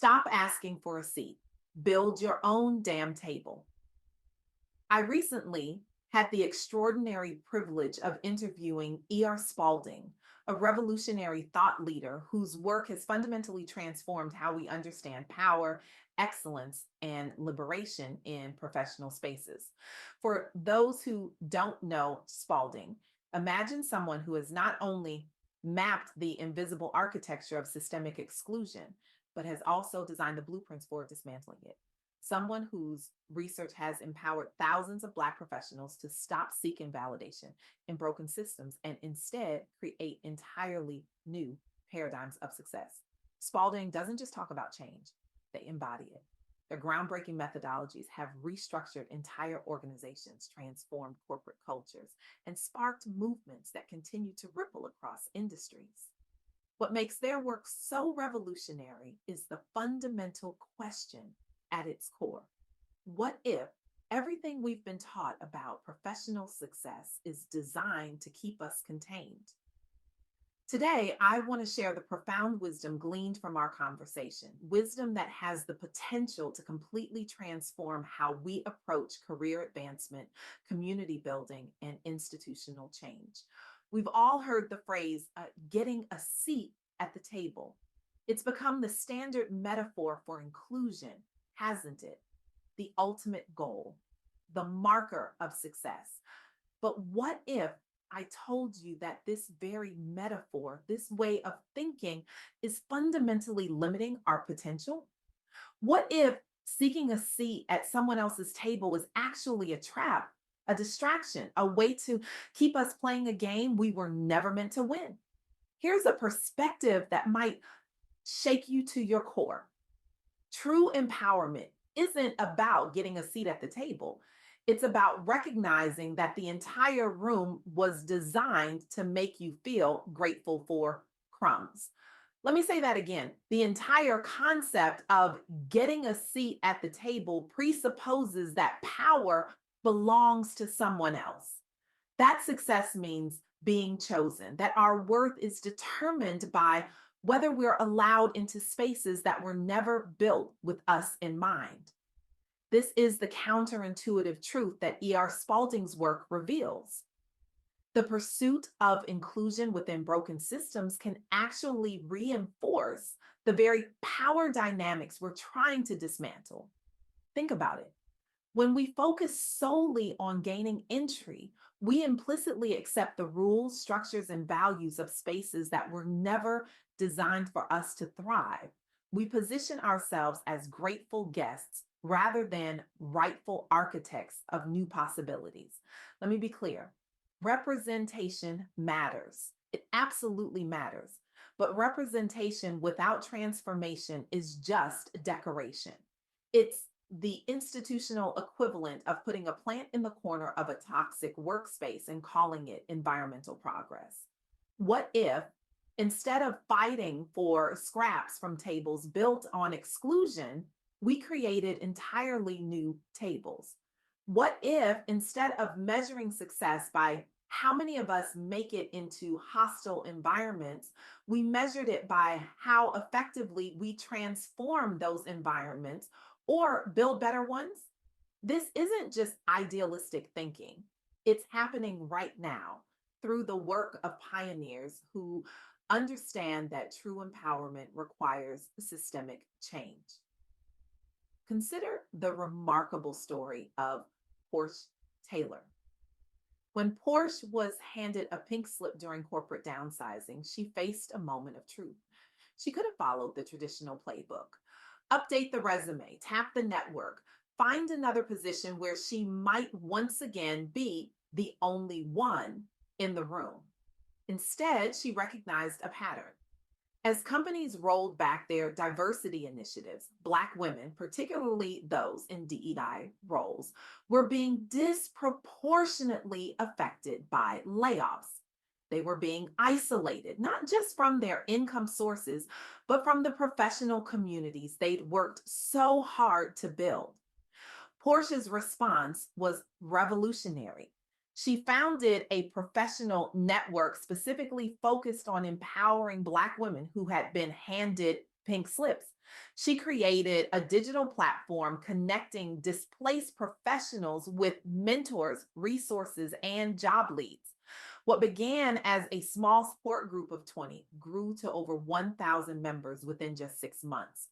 Stop asking for a seat. Build your own damn table. I recently had the extraordinary privilege of interviewing E.R. Spaulding, a revolutionary thought leader whose work has fundamentally transformed how we understand power, excellence, and liberation in professional spaces. For those who don't know Spaulding, imagine someone who has not only mapped the invisible architecture of systemic exclusion, but has also designed the blueprints for dismantling it. Someone whose research has empowered thousands of Black professionals to stop seeking validation in broken systems and instead create entirely new paradigms of success. Spaulding doesn't just talk about change, they embody it. Their groundbreaking methodologies have restructured entire organizations, transformed corporate cultures, and sparked movements that continue to ripple across industries. What makes their work so revolutionary is the fundamental question at its core. What if everything we've been taught about professional success is designed to keep us contained? Today, I want to share the profound wisdom gleaned from our conversation, wisdom that has the potential to completely transform how we approach career advancement, community building, and institutional change. We've all heard the phrase getting a seat at the table. It's become the standard metaphor for inclusion, hasn't it? The ultimate goal, the marker of success. But what if I told you that this very metaphor, this way of thinking, is fundamentally limiting our potential? What if seeking a seat at someone else's table was actually a trap, a distraction, a way to keep us playing a game we were never meant to win? Here's a perspective that might shake you to your core. True empowerment isn't about getting a seat at the table. It's about recognizing that the entire room was designed to make you feel grateful for crumbs. Let me say that again. The entire concept of getting a seat at the table presupposes that power belongs to someone else. That success means being chosen, that our worth is determined by whether we're allowed into spaces that were never built with us in mind. This is the counterintuitive truth that E.R. Spaulding's work reveals. The pursuit of inclusion within broken systems can actually reinforce the very power dynamics we're trying to dismantle. Think about it. When we focus solely on gaining entry, we implicitly accept the rules, structures, and values of spaces that were never designed for us to thrive. We position ourselves as grateful guests rather than rightful architects of new possibilities. Let me be clear. Representation matters. It absolutely matters. But representation without transformation is just decoration. It's the institutional equivalent of putting a plant in the corner of a toxic workspace and calling it environmental progress. What if, instead of fighting for scraps from tables built on exclusion, we created entirely new tables? What if, instead of measuring success by how many of us make it into hostile environments, we measured it by how effectively we transform those environments or build better ones? This isn't just idealistic thinking, it's happening right now through the work of pioneers who understand that true empowerment requires systemic change. Consider the remarkable story of Porsche Taylor. When Porsche was handed a pink slip during corporate downsizing, she faced a moment of truth. She could have followed the traditional playbook, update the resume, tap the network, find another position where she might once again be the only one in the room. Instead, she recognized a pattern. As companies rolled back their diversity initiatives, Black women, particularly those in DEI roles, were being disproportionately affected by layoffs. They were being isolated, not just from their income sources, but from the professional communities they'd worked so hard to build. Portia's response was revolutionary. She founded a professional network specifically focused on empowering Black women who had been handed pink slips. She created a digital platform connecting displaced professionals with mentors, resources, and job leads. What began as a small support group of 20 grew to over 1,000 members within just 6 months.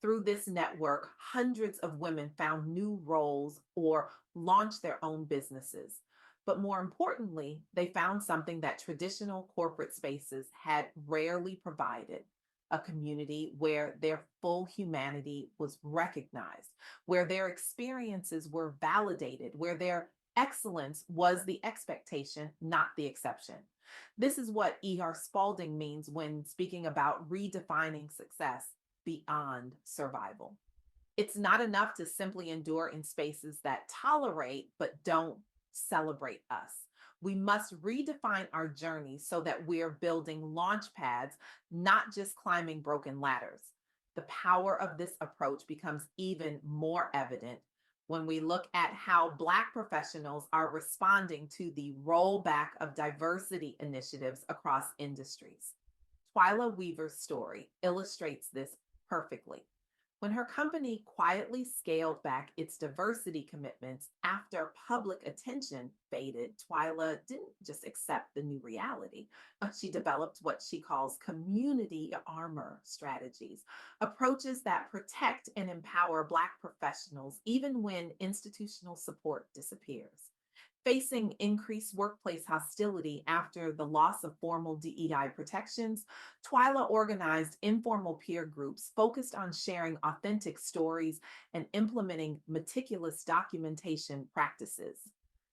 Through this network, hundreds of women found new roles or launched their own businesses. But more importantly, they found something that traditional corporate spaces had rarely provided: a community where their full humanity was recognized, where their experiences were validated, where their excellence was the expectation, not the exception. This is what E.R. Spaulding means when speaking about redefining success beyond survival. It's not enough to simply endure in spaces that tolerate but don't celebrate us. We must redefine our journey so that we're building launch pads, not just climbing broken ladders. The power of this approach becomes even more evident when we look at how Black professionals are responding to the rollback of diversity initiatives across industries. Twyla Weaver's story illustrates this perfectly. When her company quietly scaled back its diversity commitments after public attention faded, Twyla didn't just accept the new reality. She developed what she calls community armor strategies, approaches that protect and empower Black professionals even when institutional support disappears. Facing increased workplace hostility after the loss of formal DEI protections, Twyla organized informal peer groups focused on sharing authentic stories and implementing meticulous documentation practices.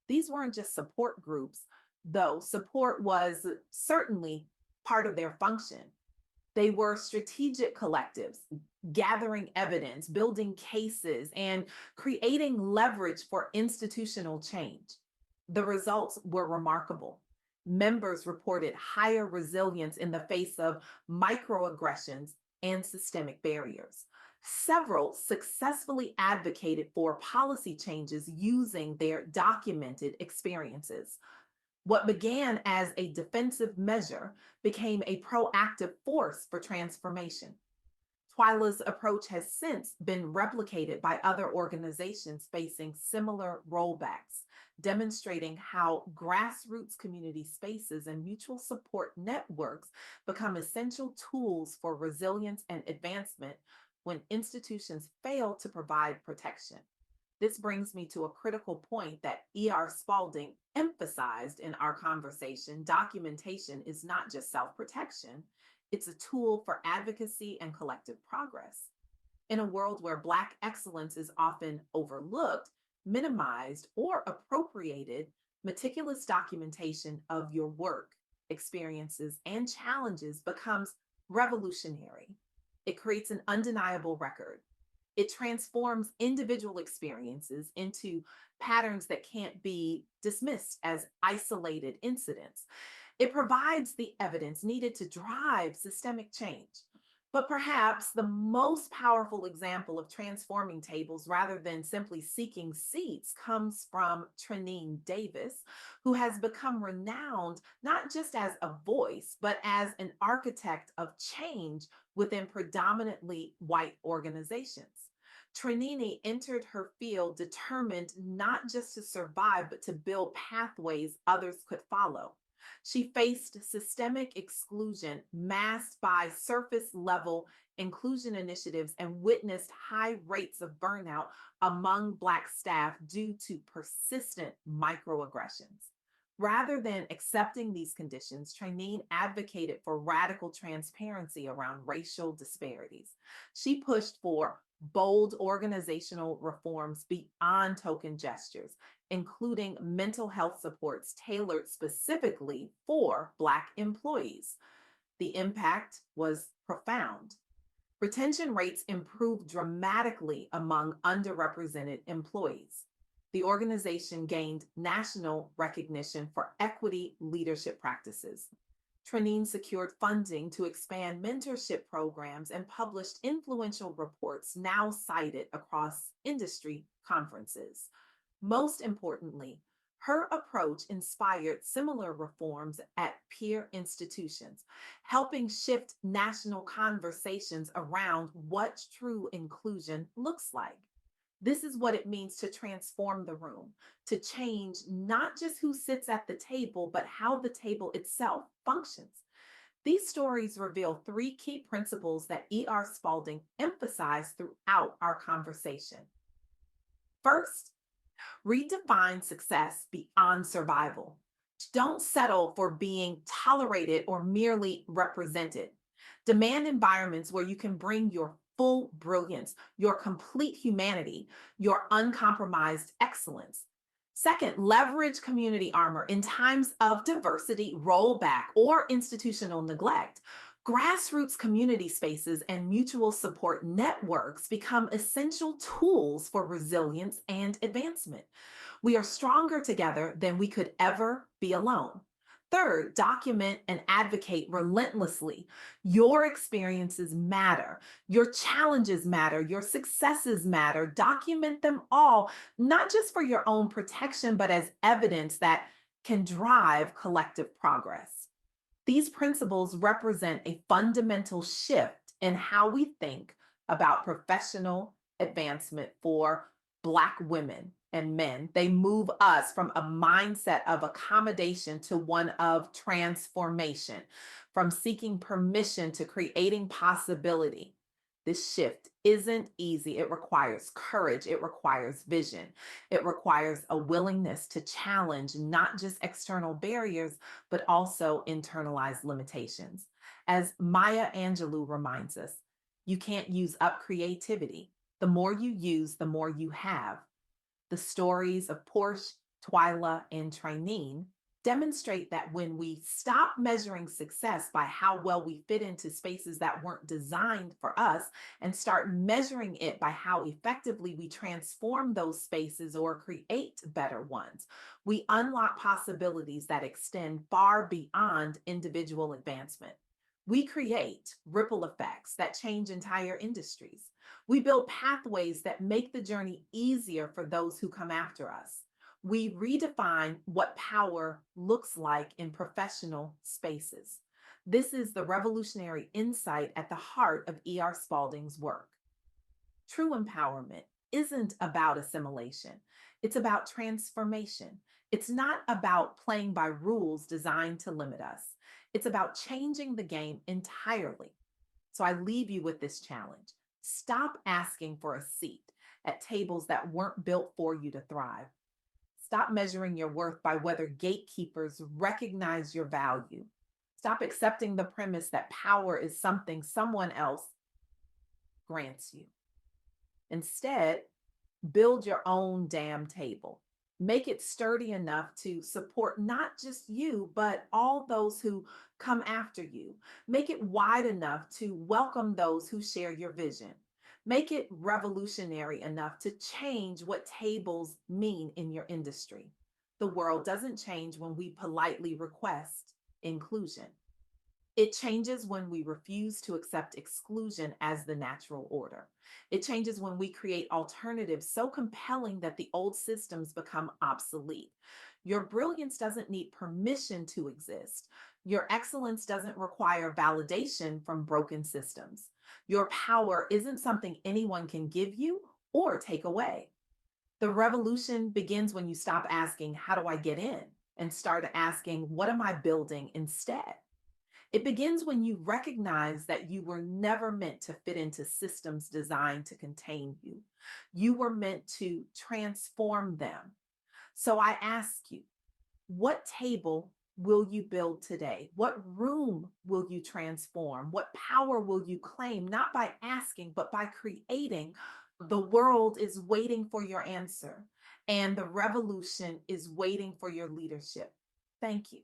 These weren't just support groups, though support was certainly part of their function. They were strategic collectives, gathering evidence, building cases, and creating leverage for institutional change. The results were remarkable. Members reported higher resilience in the face of microaggressions and systemic barriers. Several successfully advocated for policy changes using their documented experiences. What began as a defensive measure became a proactive force for transformation. Twyla's approach has since been replicated by other organizations facing similar rollbacks, demonstrating how grassroots community spaces and mutual support networks become essential tools for resilience and advancement when institutions fail to provide protection. This brings me to a critical point that E.R. Spaulding emphasized in our conversation. Documentation is not just self protection, it's a tool for advocacy and collective progress. In a world where Black excellence is often overlooked, minimized, or appropriated, meticulous documentation of your work, experiences, and challenges becomes revolutionary. It creates an undeniable record. It transforms individual experiences into patterns that can't be dismissed as isolated incidents. It provides the evidence needed to drive systemic change. But perhaps the most powerful example of transforming tables rather than simply seeking seats comes from Trinine Davis, who has become renowned not just as a voice, but as an architect of change within predominantly white organizations. Trinini entered her field determined not just to survive, but to build pathways others could follow. She faced systemic exclusion masked by surface level inclusion initiatives and witnessed high rates of burnout among Black staff due to persistent microaggressions. Rather than accepting these conditions, Traineen advocated for radical transparency around racial disparities. She pushed for bold organizational reforms beyond token gestures, including mental health supports tailored specifically for Black employees. The impact was profound. Retention rates improved dramatically among underrepresented employees. The organization gained national recognition for equity leadership practices. Trinine secured funding to expand mentorship programs and published influential reports now cited across industry conferences. Most importantly, Her approach inspired similar reforms at peer institutions, helping shift national conversations around what true inclusion looks like. This is what it means to transform the room, to change not just who sits at the table, but how the table itself functions. These stories reveal three key principles that E.R. Spaulding emphasized throughout our conversation. First, redefine success beyond survival. Don't settle for being tolerated or merely represented. Demand environments where you can bring your full brilliance, your complete humanity, your uncompromised excellence. Second, leverage community armor in times of diversity, rollback, or institutional neglect. Grassroots community spaces and mutual support networks become essential tools for resilience and advancement. We are stronger together than we could ever be alone. Third, document and advocate relentlessly. Your experiences matter. Your challenges matter. Your successes matter. Document them all, not just for your own protection, but as evidence that can drive collective progress. These principles represent a fundamental shift in how we think about professional advancement for Black women and men. They move us from a mindset of accommodation to one of transformation, from seeking permission to creating possibility. This shift isn't easy. It requires courage. It requires vision. It requires a willingness to challenge not just external barriers, but also internalized limitations. As Maya Angelou reminds us, you can't use up creativity. The more you use, the more you have. The stories of Portia, Twyla, and Trinine demonstrate that when we stop measuring success by how well we fit into spaces that weren't designed for us and start measuring it by how effectively we transform those spaces or create better ones, we unlock possibilities that extend far beyond individual advancement. We create ripple effects that change entire industries. We build pathways that make the journey easier for those who come after us. We redefine what power looks like in professional spaces. This is the revolutionary insight at the heart of E.R. Spaulding's work. True empowerment isn't about assimilation, it's about transformation. It's not about playing by rules designed to limit us, it's about changing the game entirely. So I leave you with this challenge. Stop asking for a seat at tables that weren't built for you to thrive. Stop measuring your worth by whether gatekeepers recognize your value. Stop accepting the premise that power is something someone else grants you. Instead, build your own damn table. Make it sturdy enough to support not just you, but all those who come after you. Make it wide enough to welcome those who share your vision. Make it revolutionary enough to change what tables mean in your industry. The world doesn't change when we politely request inclusion. It changes when we refuse to accept exclusion as the natural order. It changes when we create alternatives so compelling that the old systems become obsolete. Your brilliance doesn't need permission to exist. Your excellence doesn't require validation from broken systems. Your power isn't something anyone can give you or take away. The revolution begins when you stop asking, "How do I get in?" and start asking, "What am I building instead?" It begins when you recognize that you were never meant to fit into systems designed to contain you. You were meant to transform them. So I ask you, what table will you build today? What room will you transform? What power will you claim? Not by asking, but by creating. The world is waiting for your answer, and the revolution is waiting for your leadership. Thank you.